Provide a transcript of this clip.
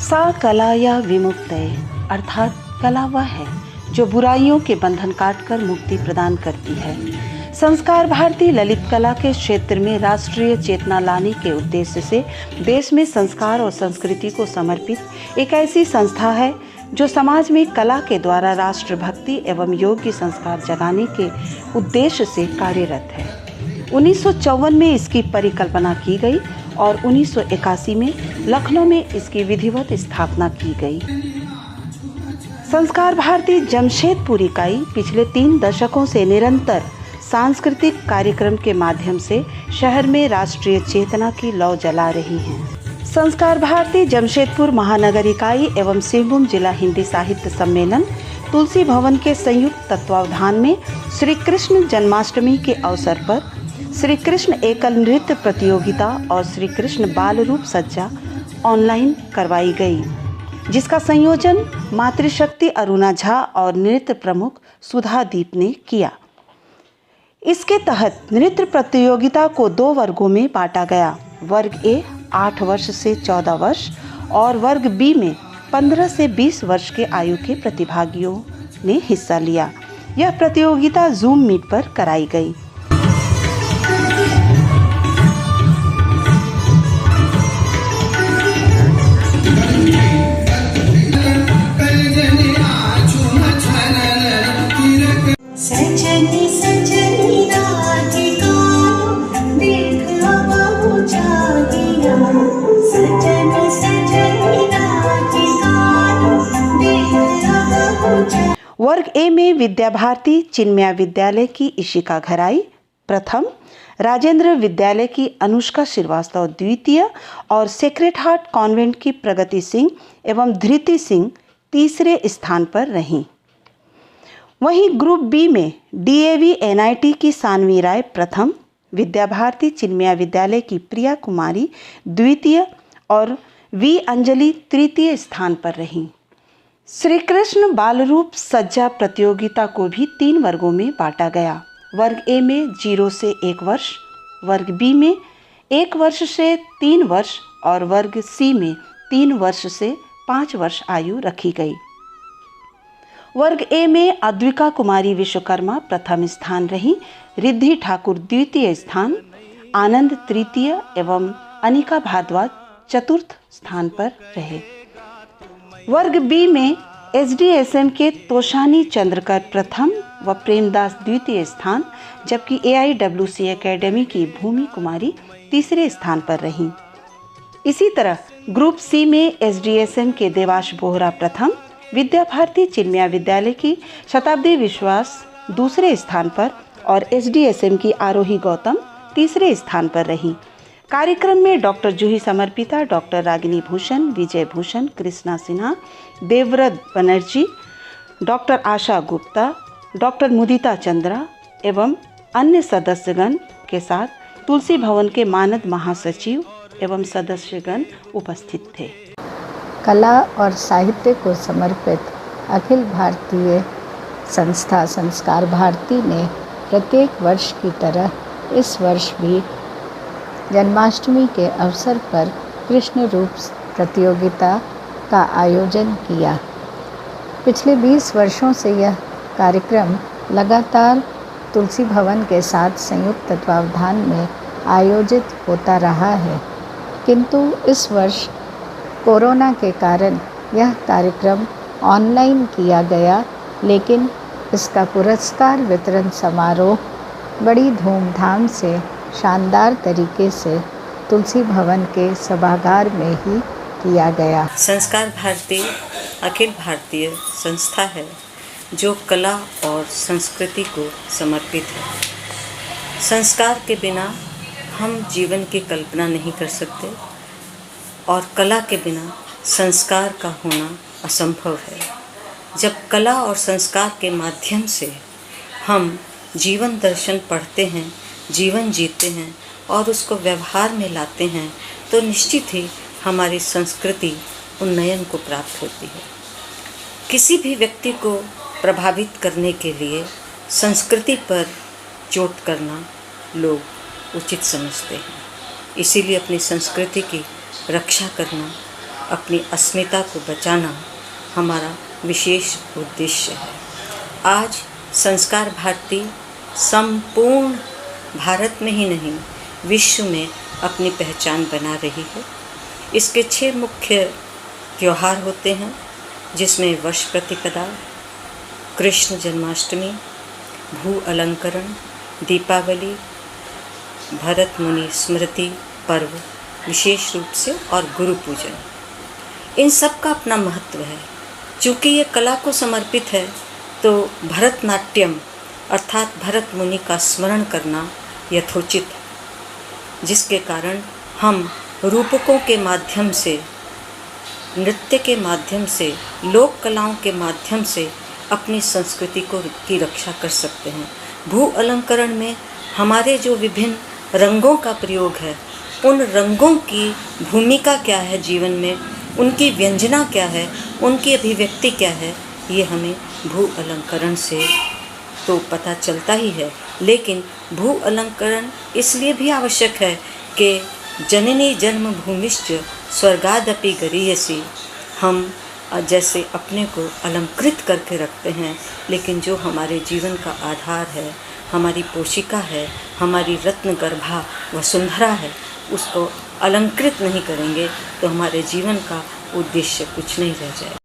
सा कला या विमुक्तये अर्थात कला वह है जो बुराइयों के बंधन काटकर मुक्ति प्रदान करती है। संस्कार भारती ललित कला के क्षेत्र में राष्ट्रीय चेतना लाने के उद्देश्य से देश में संस्कार और संस्कृति को समर्पित एक ऐसी संस्था है जो समाज में कला के द्वारा राष्ट्रभक्ति एवं योग्य संस्कार जगाने के उद्देश्य से कार्यरत है। 1954 में इसकी परिकल्पना की गई और 1981 में लखनऊ में इसकी विधिवत स्थापना की गई। संस्कार भारती जमशेदपुर इकाई पिछले 3 दशकों से निरंतर सांस्कृतिक कार्यक्रम के माध्यम से शहर में राष्ट्रीय चेतना की लौ जला रही है। संस्कार भारती जमशेदपुर महानगर इकाई एवं सिंहभूम जिला हिंदी साहित्य सम्मेलन तुलसी भवन के संयुक्त तत्वावधान में श्री कृष्ण जन्माष्टमी के अवसर पर श्री कृष्ण एकल नृत्य प्रतियोगिता और श्री कृष्ण बाल रूप सज्जा ऑनलाइन करवाई गई, जिसका संयोजन मातृशक्ति अरुणा झा और नृत्य प्रमुख सुधा दीप ने किया। इसके तहत नृत्य प्रतियोगिता को 2 वर्गों में बांटा गया। वर्ग ए 8 वर्ष से 14 वर्ष और वर्ग बी में 15 से 20 वर्ष के आयु के प्रतिभागियों ने हिस्सा लिया। यह प्रतियोगिता जूम मीट पर कराई गई। वर्ग ए में विद्या भारती चिन्मया विद्यालय की इशिका घराई प्रथम, राजेंद्र विद्यालय की अनुष्का श्रीवास्तव द्वितीय और सेक्रेड हार्ट कॉन्वेंट की प्रगति सिंह एवं धृति सिंह तीसरे स्थान पर रहीं। वहीं ग्रुप बी में डीएवी एनआईटी की सानवी राय प्रथम, विद्या भारती चिन्मया विद्यालय की प्रिया कुमारी द्वितीय और वी अंजलि तृतीय स्थान पर रहीं। श्री कृष्ण बाल रूप सज्जा प्रतियोगिता को भी 3 वर्गों में बांटा गया। वर्ग ए में 0 से 1 वर्ष, वर्ग बी में 1 वर्ष से 3 वर्ष और वर्ग सी में 3 वर्ष से 5 वर्ष आयु रखी गई। वर्ग ए में अद्विका कुमारी विश्वकर्मा प्रथम स्थान रही, रिद्धि ठाकुर द्वितीय स्थान, आनंद तृतीय एवं अनिका भारद्वाज चतुर्थ स्थान पर रहे। वर्ग बी में एसडीएसएम के तोशानी चंद्रकर प्रथम व प्रेमदास द्वितीय स्थान, जबकि एआईडब्ल्यूसी एकेडमी की भूमि कुमारी तीसरे स्थान पर रहीं। इसी तरह ग्रुप सी में एसडीएसएम के देवाश बोहरा प्रथम, विद्या भारती चिन्मया विद्यालय की शताब्दी विश्वास दूसरे स्थान पर और एसडीएसएम की आरोही गौतम तीसरे स्थान पर रहीं। कार्यक्रम में डॉक्टर जूही समर्पिता, डॉक्टर रागिनी भूषण, विजय भूषण, कृष्णा सिन्हा, देवव्रत बनर्जी, डॉक्टर आशा गुप्ता, डॉक्टर मुदिता चंद्रा एवं अन्य सदस्यगण के साथ तुलसी भवन के मानद महासचिव एवं सदस्यगण उपस्थित थे। कला और साहित्य को समर्पित अखिल भारतीय संस्था संस्कार भारती ने प्रत्येक वर्ष की तरह इस वर्ष भी जन्माष्टमी के अवसर पर कृष्ण रूप प्रतियोगिता का आयोजन किया। पिछले 20 वर्षों से यह कार्यक्रम लगातार तुलसी भवन के साथ संयुक्त तत्वावधान में आयोजित होता रहा है, किंतु इस वर्ष कोरोना के कारण यह कार्यक्रम ऑनलाइन किया गया, लेकिन इसका पुरस्कार वितरण समारोह बड़ी धूमधाम से शानदार तरीके से तुलसी भवन के सभागार में ही किया गया। संस्कार भारती अखिल भारतीय संस्था है जो कला और संस्कृति को समर्पित है। संस्कार के बिना हम जीवन की कल्पना नहीं कर सकते और कला के बिना संस्कार का होना असंभव है। जब कला और संस्कार के माध्यम से हम जीवन दर्शन पढ़ते हैं, जीवन जीते हैं और उसको व्यवहार में लाते हैं, तो निश्चित ही हमारी संस्कृति उन्नयन को प्राप्त होती है। किसी भी व्यक्ति को प्रभावित करने के लिए संस्कृति पर चोट करना लोग उचित समझते हैं। इसीलिए अपनी संस्कृति की रक्षा करना अपनी अस्मिता को बचाना हमारा विशेष उद्देश्य है। आज संस्कार भारती संपूर्ण भारत में ही नहीं, विश्व में अपनी पहचान बना रही है। इसके 6 मुख्य त्योहार होते हैं, जिसमें वर्ष प्रतिपदा, कृष्ण जन्माष्टमी, भू अलंकरण, दीपावली, भरत मुनि स्मृति पर्व विशेष रूप से, और गुरु पूजन। इन सब का अपना महत्व है। चूँकि ये कला को समर्पित है, तो भरतनाट्यम अर्थात भरत मुनि का स्मरण करना यथोचित है, जिसके कारण हम रूपकों के माध्यम से, नृत्य के माध्यम से, लोक कलाओं के माध्यम से अपनी संस्कृति की रक्षा कर सकते हैं। भू अलंकरण में हमारे जो विभिन्न रंगों का प्रयोग है, उन रंगों की भूमिका क्या है जीवन में, उनकी व्यंजना क्या है, उनकी अभिव्यक्ति क्या है, ये हमें भू अलंकरण से तो पता चलता ही है। लेकिन भू अलंकरण इसलिए भी आवश्यक है कि जननी जन्मभूमिश्च स्वर्गादपि गरीयसी, हम जैसे अपने को अलंकृत करके रखते हैं, लेकिन जो हमारे जीवन का आधार है, हमारी पोशिका है, हमारी रत्नगर्भा वसुंधरा है, उसको अलंकृत नहीं करेंगे तो हमारे जीवन का उद्देश्य कुछ नहीं रह जाए।